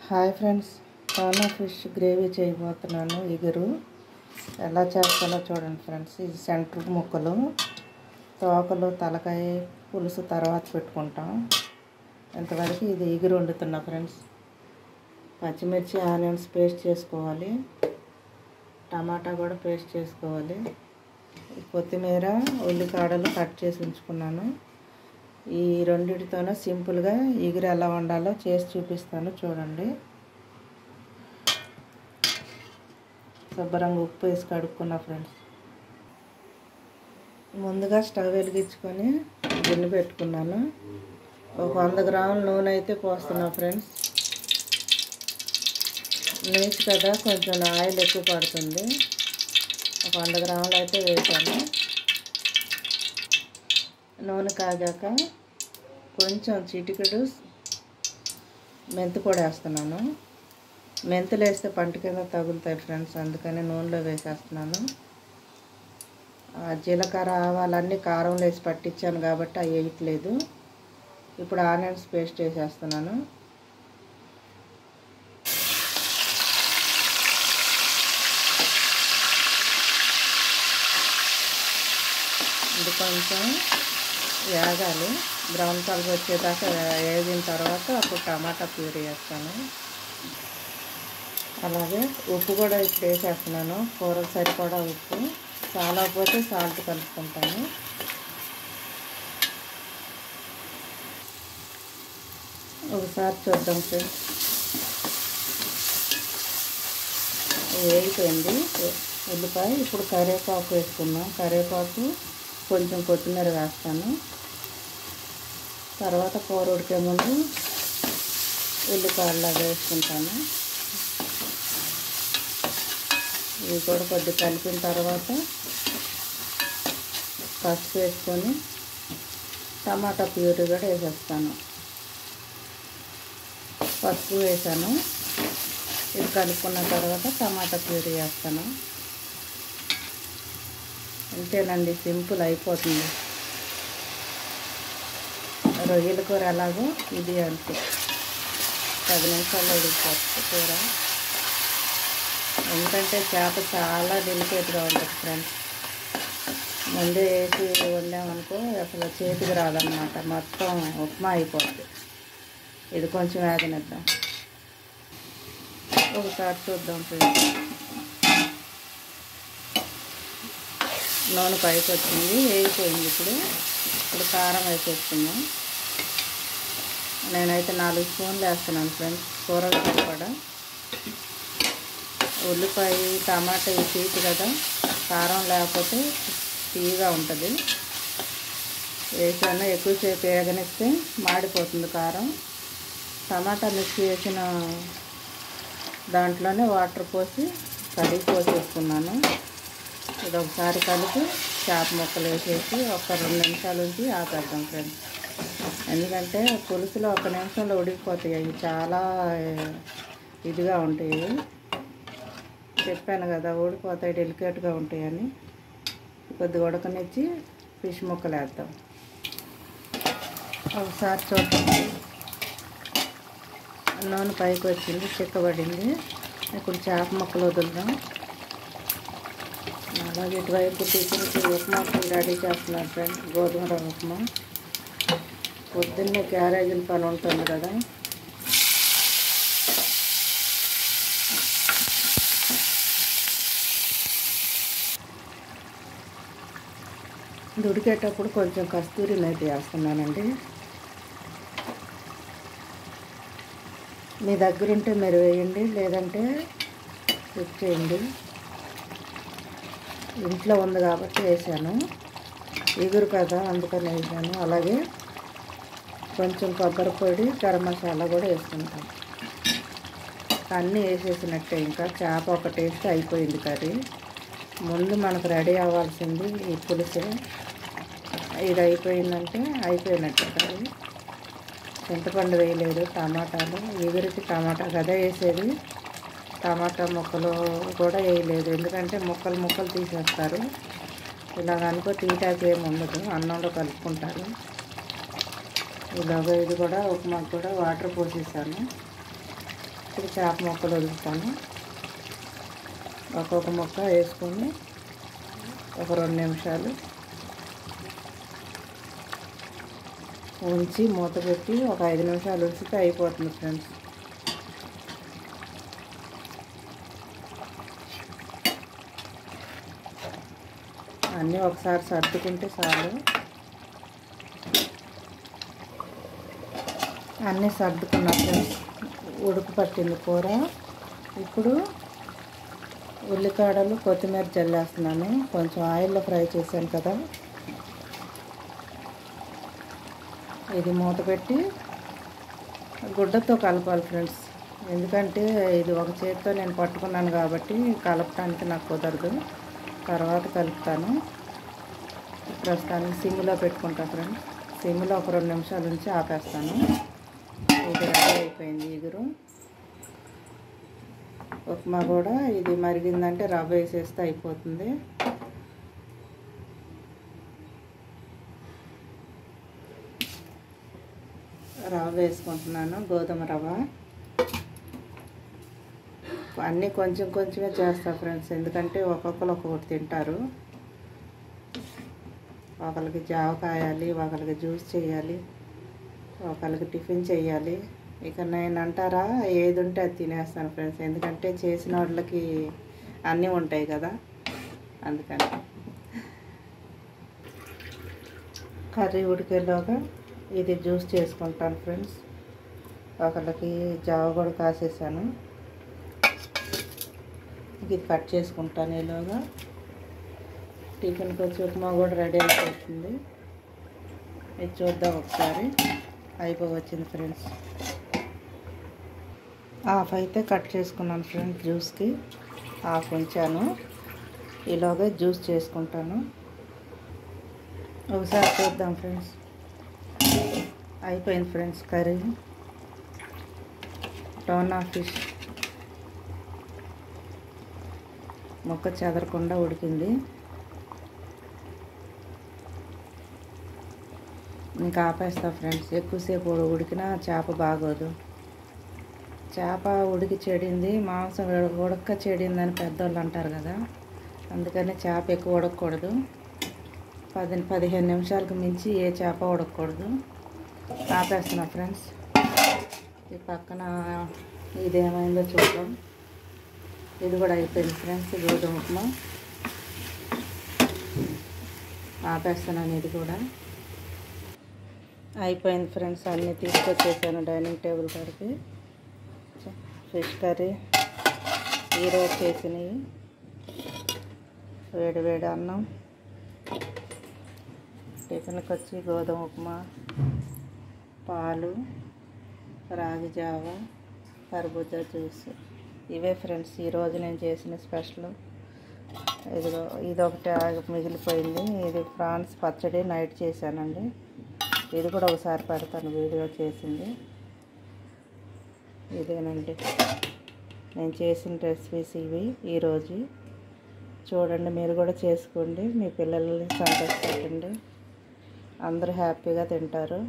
Hi friends, tuna fish gravy చేయబోతున్నాను. ఇగురు ఎలా చేస్తానో చూడండి ఫ్రెండ్స్. ఇది సెంటర్ ముక్కలు, తోకలు, తలకాయ పులుసు తర్వాత పెట్టుకుంటాం. ఇంతవరకు ఇది ఇగురు వండుతున్నా ఫ్రెండ్స్. పచ్చిమిర్చి, ఆనియన్స్ పేస్ట్ చేసుకోవాలి. టమాటా కూడా పేస్ట్ చేసుకోవాలి. కొత్తిమీర, ఉల్లికాడలు కట్ చేసి ఉంచుకున్నాను. ఈ రెండిటితోనే సింపుల్గా ఇగురు ఎలా వండాలో చేసి చూపిస్తాను చూడండి. శుభ్రంగా ఉప్పు వేసి కడుక్కున్నా ఫ్రెండ్స్. ముందుగా స్టవ్ వెలిగించుకొని గిన్నె పెట్టుకున్నాను. ఒక 100 గ్రాముల నూనె అయితే పోస్తున్నా ఫ్రెండ్స్. నీచు కదా, కొంచెం ఆయిల్ ఎక్కువ పడుతుంది. ఒక 100 గ్రాములు అయితే వేసాను. నూనె కాగాక కొంచెం చిటికెడు మెంతి పొడి వేస్తున్నాను. మెంతులు వేస్తే పంట కింద తగులుతాయి ఫ్రెండ్స్, అందుకని నూనెలో వేసేస్తున్నాను. జీలకర్ర, ఆవాలన్నీ కారంలో వేసి పట్టించాను కాబట్టి అవి వేయట్లేదు. ఇప్పుడు ఆనియన్స్ పేస్ట్ వేసేస్తున్నాను. ఇది కొంచెం వేగాలి, బ్రౌన్ కలర్ వచ్చేదాకా వేగిన తర్వాత అప్పుడు టమాటా ప్యూరీ వేస్తాను. అలాగే ఉప్పు కూడా ఇప్పుడు వేసేస్తున్నాను. కూరకు సరిపడా ఉప్పు, చాలా పోతే సాల్ట్ కలుపుకుంటాను. ఒకసారి చూద్దాం ఫ్రెండ్స్. వేగిపోయింది ఉల్లిపాయ. ఇప్పుడు కరివేపాకు వేసుకుందాం. కరివేపాకు, కొంచెం కొత్తిమీర వేస్తాను. తర్వాత కూర ఉడికే ముందు ఉల్లిపాయలు వేసుకుంటాను. ఇవి కూడా కొద్దిగా కలిపిన తర్వాత పసుపు వేసుకొని టమాటా ప్యూరీ కూడా వేసేస్తాను. పసుపు వేసాను. ఇది కలుపుకున్న తర్వాత టమాటా ప్యూరీ వేస్తాను. అంతేనండి, సింపుల్ అయిపోతుంది. రొయ్యల కూర ఎలాగో ఇది అంతే, 10 నిమిషాల్లో ఉడికిపోతుంది కూర. ఎందుకంటే చేప చాలా డెలికేట్గా ఉంటుంది ఫ్రెండ్స్. ముందే వేసి వండామనుకో అసలు చేతికి రాదన్నమాట, మొత్తం ఉప్మా అయిపోతుంది. ఇది కొంచెం వేగనిద్దాం. ఒకసారి చూద్దాం ఫ్రెండ్స్. నూనె పైకి వచ్చింది, వేగిపోయింది. ఇప్పుడు కారం వేసేసుకుందాం. నేనైతే 4 స్పూన్లు వేస్తున్నాను ఫ్రెండ్స్, కూరలు సరిపడా. ఉల్లిపాయ, టమాటా ఈ తీపి కదా, కారం లేకపోతే తీయగా ఉంటుంది. వేసాను. ఎక్కువసేపు వేగనిస్తే మాడిపోతుంది కారం. టమాటా మిక్సీ వేసిన దాంట్లోనే వాటర్ పోసి కడిగి పోసేసుకున్నాను. ఇది ఒకసారి కలిపి చేప ముక్కలు వేసేసి ఒక 2 నిమిషాల నుంచి ఆపేద్దాం ఫ్రెండ్స్. ఎందుకంటే పులుసులో 1 నిమిషంలో ఉడికిపోతాయి. అవి చాలా ఇదిగా ఉంటాయి. చెప్పాను కదా, ఊడిపోతాయి, డెలికేట్గా ఉంటాయని. కొద్దిగా ఉడకనిచ్చి ఫిష్ ముక్కలు వేద్దాం. ఒకసారి చూద్దాం. నూనె పైకి వచ్చింది, చిక్కబడింది. ఇప్పుడు చేప ముక్కలు వదులుదాం. అలాగే ఇటువైపు టిఫిన్కి ఉప్మా రెడీ చేస్తున్నాను ఫ్రెండ్స్. గోధుమ రవ్వ ఉప్మా. పొద్దున్నే క్యారేజీల పని ఉంటుంది కదా. ఉడికేటప్పుడు కొంచెం కస్తూరి మేతి వేస్తున్నానండి. మీ దగ్గర ఉంటే మీరు వేయండి, లేదంటే స్కిప్ చేయండి. ఇంట్లో ఉంది కాబట్టి వేసాను. ఇగురు కదా అందుకని వేసాను. అలాగే కొంచెం కొబ్బరి పొడి, గరం మసాలా కూడా వేసుకుంటాం. అన్నీ వేసేసినట్టే. ఇంకా చేప ఒక టేస్ట్ అయిపోయింది కర్రీ. ముందు మనకు రెడీ అవ్వాల్సింది ఈ పులుసు. ఇది అయిపోయిందంటే అయిపోయినట్టు కర్రీ. చింతపండు వేయలేదు, టమాటాలు. ఇగురికి టమాటా కదా వేసేది, టమాటా ముక్కలు కూడా వేయలేదు. ఎందుకంటే ముక్కలు తీసేస్తారు. ఇలాగ అనుకో తీటాకి ఏమి ఉండదు, అన్నంలో కలుపుకుంటారు. ఇలాగ ఇది కూడా ఉప్మాకు కూడా వాటర్ పోసేసాను. ఇప్పుడు చేప ముక్కలు వదులుతాను. ఒక్కొక్క ముక్క వేసుకొని ఒక 2 నిమిషాలు ఉంచి మూత పెట్టి ఒక 5 నిమిషాలు ఉంచితే అయిపోతుంది ఫ్రెండ్స్. అన్నీ ఒకసారి సర్దుకుంటే చాలు. అన్నీ సర్దుకున్నా ఫ్రెండ్స్. ఉడుకు పట్టింది కూర. ఇప్పుడు ఉల్లికాడలు కొత్తిమీర జల్లేస్తున్నాను. కొంచెం ఆయిల్లో ఫ్రై చేశాను కదా, ఇది మూత పెట్టి గుడ్డతో కలపాలి ఫ్రెండ్స్. ఎందుకంటే ఇది ఒక చేతితో నేను పట్టుకున్నాను కాబట్టి కలపడానికి నాకు కుదరదు. తర్వాత కలుపుతాను. ప్రస్తుతానికి సిమ్లో పెట్టుకుంటా ఫ్రెండ్స్. సిమ్లో ఒక 2 నిమిషాల నుంచి ఆపేస్తాను. ఇది రెడీ అయిపోయింది ఇగురు. ఉప్మా కూడా ఇది మరిగిందంటే రవ్వ వేసేస్తే అయిపోతుంది. రవ్వ వేసుకుంటున్నాను, గోధుమ రవ్వ. అన్నీ కొంచెం కొంచెమే చేస్తా ఫ్రెండ్స్, ఎందుకంటే ఒక్కొక్కరు ఒక్కొక్కటి తింటారు. ఒకరికి జావ కాయాలి, ఒకరికి జ్యూస్ చేయాలి, ఒకరికి టిఫిన్ చేయాలి. ఇక నేను అంటారా ఏది ఉంటే అది తినేస్తాను ఫ్రెండ్స్, ఎందుకంటే చేసిన వాళ్ళకి అన్నీ ఉంటాయి కదా, అందుకని. కర్రీ ఉడికేలోగా ఇది జ్యూస్ చేసుకుంటాను ఫ్రెండ్స్. ఒకళ్ళకి జావ కూడా కాసేసాను, ఇది కట్ చేసుకుంటాను. ఈలోగా టిఫిన్కి వచ్చి ఉప్మా కూడా రెడీ అయిపోతుంది. ఇది చూద్దాం ఒకసారి. అయిపోవచ్చింది ఫ్రెండ్స్. హాఫ్ అయితే కట్ చేసుకున్నాను ఫ్రెండ్స్, జ్యూస్కి హాఫ్ ఉంచాను. ఈలోగా జ్యూస్ చేసుకుంటాను. ఒకసారి చూద్దాం ఫ్రెండ్స్. అయిపోయింది ఫ్రెండ్స్ కర్రీ. టోనా ఫిష్ ముక్క చెదరకుండా ఉడికింది. ఇంకా ఆపేస్తా ఫ్రెండ్స్. ఎక్కువసేపు ఉడికినా చేప బాగోదు. చేప ఉడికి చెడింది, మాంసం ఉడక చెడిందని పెద్దోళ్ళు అంటారు కదా, అందుకని చేప ఎక్కువ ఉడకకూడదు. 10-15 నిమిషాలకు మించి ఏ చేప ఉడకకూడదు. ఆపేస్తున్నా ఫ్రెండ్స్. ఈ పక్కన ఇదేమైందో చూద్దాం. ఇది కూడా అయిపోయింది ఫ్రెండ్స్, గోధుమ ఉప్మా. ఆపేస్తున్నాను. ఇది కూడా అయిపోయింది ఫ్రెండ్స్. అన్నీ తీసుకొచ్చేసాను డైనింగ్ టేబుల్ కాడికి. ఫిష్ కర్రీ ఈరోజు చేసినవి, వేడి వేడి అన్నం, టిఫిన్కి వచ్చి గోధుమ ఉప్మా, పాలు, రాగి జావ, కర్బూజా జ్యూస్. ఇవే ఫ్రెండ్స్ ఈరోజు నేను చేసిన స్పెషల్. ఇదిగో ఇదొకటి మిగిలిపోయింది. ఇది ప్రాన్స్ పచ్చడి నైట్ చేశానండి. ఇది కూడా ఒకసారి పెడతాను, వీడియో చేసింది. ఇదేనండి నేను చేసిన రెసిపీస్ ఇవి ఈరోజు. చూడండి, మీరు కూడా చేసుకోండి, మీ పిల్లల్ని సంతోషపెట్టండి. అందరూ హ్యాపీగా తింటారు.